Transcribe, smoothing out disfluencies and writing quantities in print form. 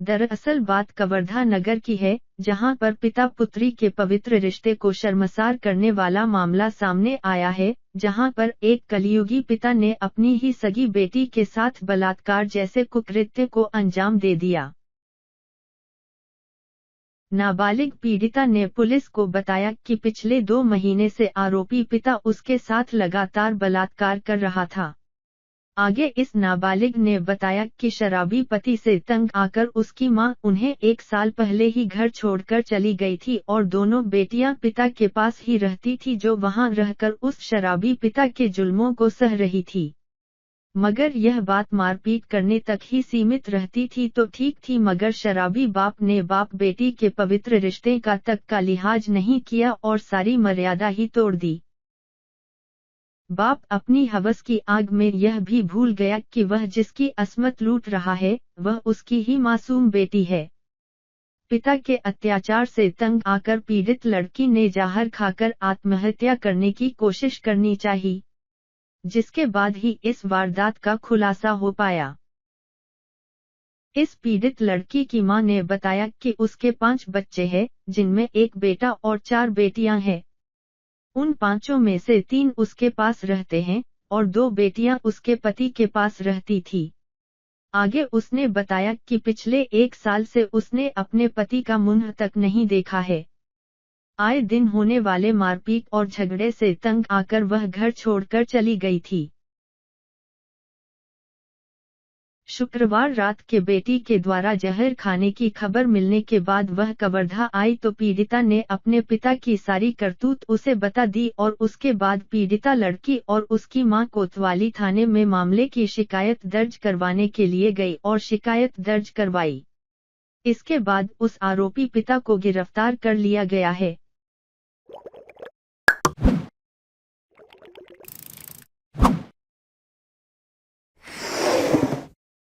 दरअसल बात कवर्धा नगर की है, जहां पर पिता पुत्री के पवित्र रिश्ते को शर्मसार करने वाला मामला सामने आया है, जहां पर एक कलयुगी पिता ने अपनी ही सगी बेटी के साथ बलात्कार जैसे कुकृत्य को अंजाम दे दिया। नाबालिग पीड़िता ने पुलिस को बताया कि पिछले 2 महीने से आरोपी पिता उसके साथ लगातार बलात्कार कर रहा था। आगे इस नाबालिग ने बताया कि शराबी पति से तंग आकर उसकी मां उन्हें 1 साल पहले ही घर छोड़कर चली गई थी और दोनों बेटियां पिता के पास ही रहती थी, जो वहां रहकर उस शराबी पिता के जुल्मों को सह रही थी। मगर यह बात मारपीट करने तक ही सीमित रहती थी तो ठीक थी, मगर शराबी बाप ने बाप बेटी के पवित्र रिश्ते का का लिहाज नहीं किया और सारी मर्यादा ही तोड़ दी। बाप अपनी हवस की आग में यह भी भूल गया कि वह जिसकी अस्मत लूट रहा है, वह उसकी ही मासूम बेटी है। पिता के अत्याचार से तंग आकर पीड़ित लड़की ने जहर खाकर आत्महत्या करने की कोशिश करनी चाहिए, जिसके बाद ही इस वारदात का खुलासा हो पाया। इस पीड़ित लड़की की मां ने बताया कि उसके 5 बच्चे हैं, जिनमें 1 बेटा और 4 बेटियां हैं। उन 5 में से 3 उसके पास रहते हैं और 2 बेटियां उसके पति के पास रहती थी। आगे उसने बताया कि पिछले 1 साल से उसने अपने पति का मुंह तक नहीं देखा है। आए दिन होने वाले मारपीट और झगड़े से तंग आकर वह घर छोड़कर चली गई थी। शुक्रवार रात के बेटी के द्वारा जहर खाने की खबर मिलने के बाद वह कवर्धा आई तो पीड़िता ने अपने पिता की सारी करतूत उसे बता दी और उसके बाद पीड़िता लड़की और उसकी मां कोतवाली थाने में मामले की शिकायत दर्ज करवाने के लिए गई और शिकायत दर्ज करवाई। इसके बाद उस आरोपी पिता को गिरफ्तार कर लिया गया है।